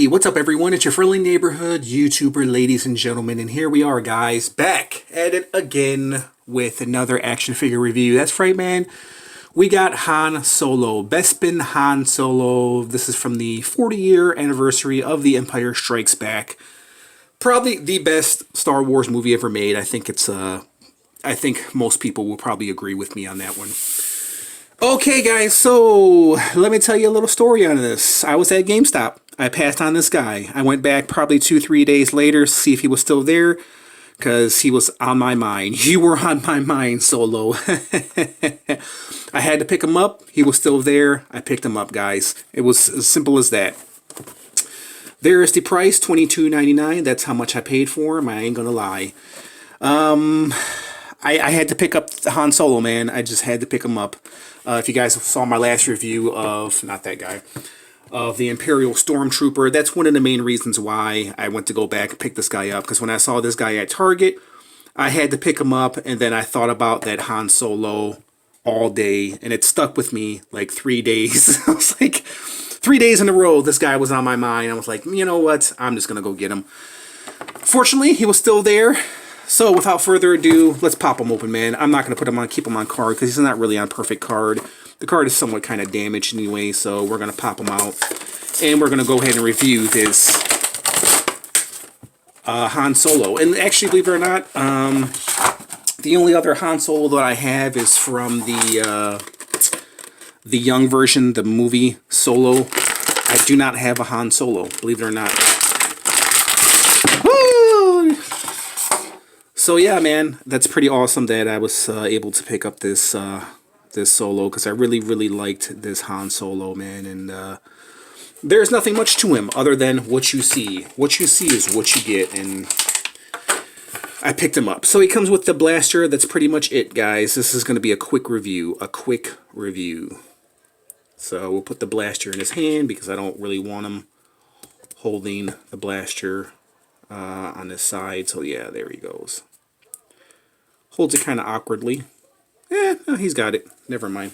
What's up, everyone? It's your friendly neighborhood YouTuber, ladies and gentlemen, and here we are, guys, back at it again with another action figure review. That's right, man. We got Han Solo, Bespin Han Solo. This is from the 40-year anniversary of The Empire Strikes Back. Probably the best Star Wars movie ever made. I think most people will probably agree with me on that one. Okay, guys, so let me tell you a little story on this. I was at GameStop. I passed on this guy. I went back probably 2-3 days later to see if he was still there, because he was on my mind. You were on my mind, Solo. I had to pick him up. He was still there. I picked him up, guys. It was as simple as that. There is the price, $22.99. That's how much I paid for him. I ain't gonna lie. I had to pick up the Han Solo, man. I just had to pick him up. If you guys saw my last review of, not that guy, of the Imperial Stormtrooper, that's one of the main reasons why I went to go back and pick this guy up. Because when I saw this guy at Target, I had to pick him up, and then I thought about that Han Solo all day, and it stuck with me like 3 days. I was like, 3 days in a row, this guy was on my mind. I was like, you know what? I'm just going to go get him. Fortunately, he was still there. So without further ado, let's pop him open, man. I'm not going to put him on, keep him on card, because he's not really on perfect card. The card is somewhat kind of damaged anyway, so we're going to pop him out. And we're going to go ahead and review this Han Solo. And actually, believe it or not, the only other Han Solo that I have is from the young version, the movie Solo. I do not have a Han Solo, believe it or not. So yeah, man, that's pretty awesome that I was able to pick up this this Solo, because I really liked this Han Solo, man. And there's nothing much to him other than what you see. What you see is what you get, and I picked him up. So he comes with the blaster. That's pretty much it, guys. This is going to be a quick review. So we'll put the blaster in his hand because I don't really want him holding the blaster on his side. So yeah, there he goes. Holds it kind of awkwardly. No, he's got it. Never mind.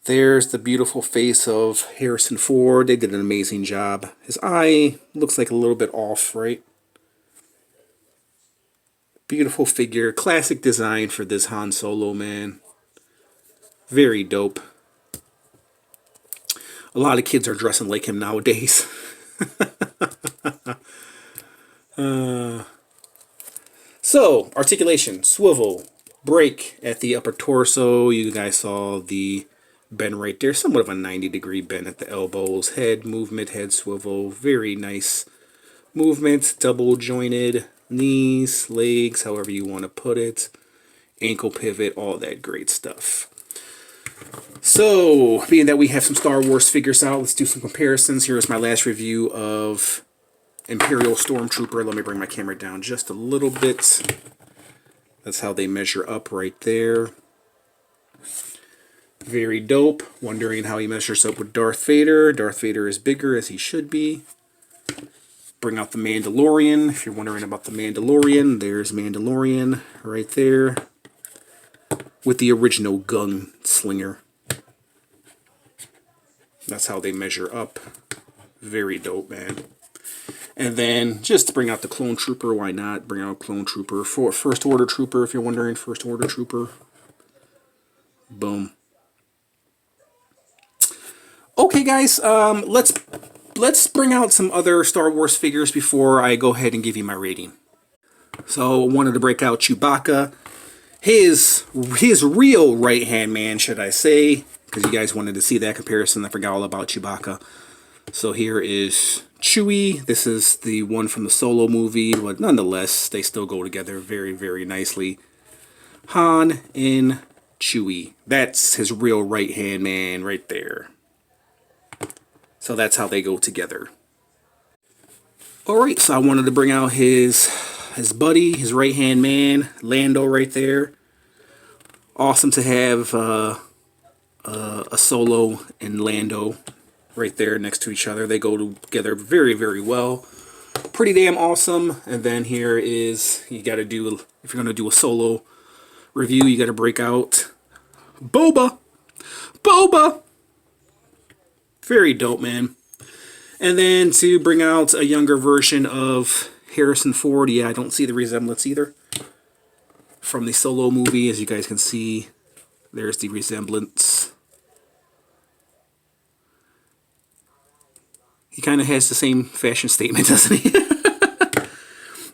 There's the beautiful face of Harrison Ford. They did an amazing job. His eye looks like a little bit off, right? Beautiful figure. Classic design for this Han Solo, man. Very dope. A lot of kids are dressing like him nowadays. So, articulation, swivel, break at the upper torso. You guys saw the bend right there. Somewhat of a 90-degree bend at the elbows. Head movement, head swivel. Very nice movement. Double jointed knees, legs, however you want to put it. Ankle pivot, all that great stuff. So, being that we have some Star Wars figures out, let's do some comparisons. Here is my last review of Imperial Stormtrooper. Let me bring my camera down just a little bit. That's how they measure up right there. Very dope. Wondering how he measures up with Darth Vader. Darth Vader is bigger, as he should be. Bring out the Mandalorian. If you're wondering about the Mandalorian, there's Mandalorian right there with the original gunslinger. That's how they measure up. Very dope, man. And then, just to bring out the Clone Trooper, why not? Bring out Clone Trooper. For First Order Trooper, if you're wondering, First Order Trooper. Boom. Okay, guys, let's bring out some other Star Wars figures before I go ahead and give you my rating. So, I wanted to break out Chewbacca. His real right-hand man, should I say, because you guys wanted to see that comparison. I forgot all about Chewbacca. So here is Chewie. This is the one from the Solo movie, but nonetheless, they still go together very, very nicely. Han in Chewie. That's his real right-hand man right there. So that's how they go together. Alright, so I wanted to bring out his buddy, his right-hand man, Lando right there. Awesome to have a Solo and Lando right there next to each other. They go together very, very well. Pretty damn awesome. And then here is, you got to do, if you're going to do a Solo review, you got to break out Boba. Boba! Very dope, man. And then to bring out a younger version of Harrison Ford, yeah, I don't see the resemblance either. From the Solo movie, as you guys can see, there's the resemblance. He kind of has the same fashion statement, doesn't he?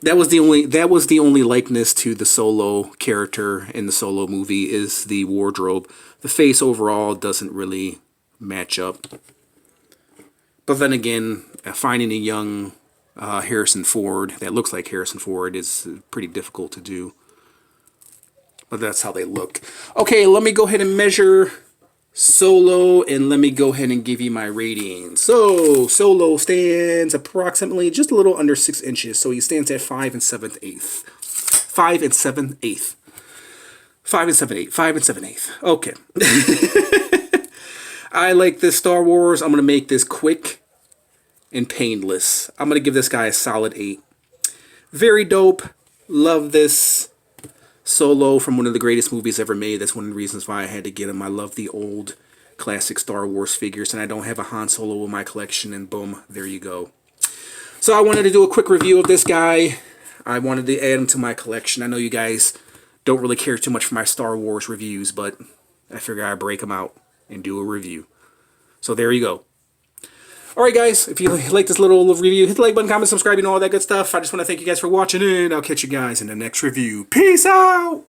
That was the only likeness to the Solo character in the Solo movie, is the wardrobe. The face overall doesn't really match up. But then again, finding a young Harrison Ford that looks like Harrison Ford is pretty difficult to do. But that's how they look. Okay, let me go ahead and measure Solo, and let me go ahead and give you my rating. So, Solo stands approximately just a little under 6 inches. So he stands at 5 7/8. 5 7/8. 5 7/8. 5 7/8. Okay. I like this Star Wars. I'm going to make this quick and painless. I'm going to give this guy a solid 8. Very dope. Love this Solo from one of the greatest movies ever made. That's one of the reasons why I had to get him. I love the old classic Star Wars figures, and I don't have a Han Solo in my collection, and boom, there you go. So I wanted to do a quick review of this guy. I wanted to add him to my collection. I know you guys don't really care too much for my Star Wars reviews, but I figure I'd break them out and do a review. So there you go. Alright guys, if you like this little review, hit the like button, comment, subscribe, and all that good stuff. I just want to thank you guys for watching, and I'll catch you guys in the next review. Peace out!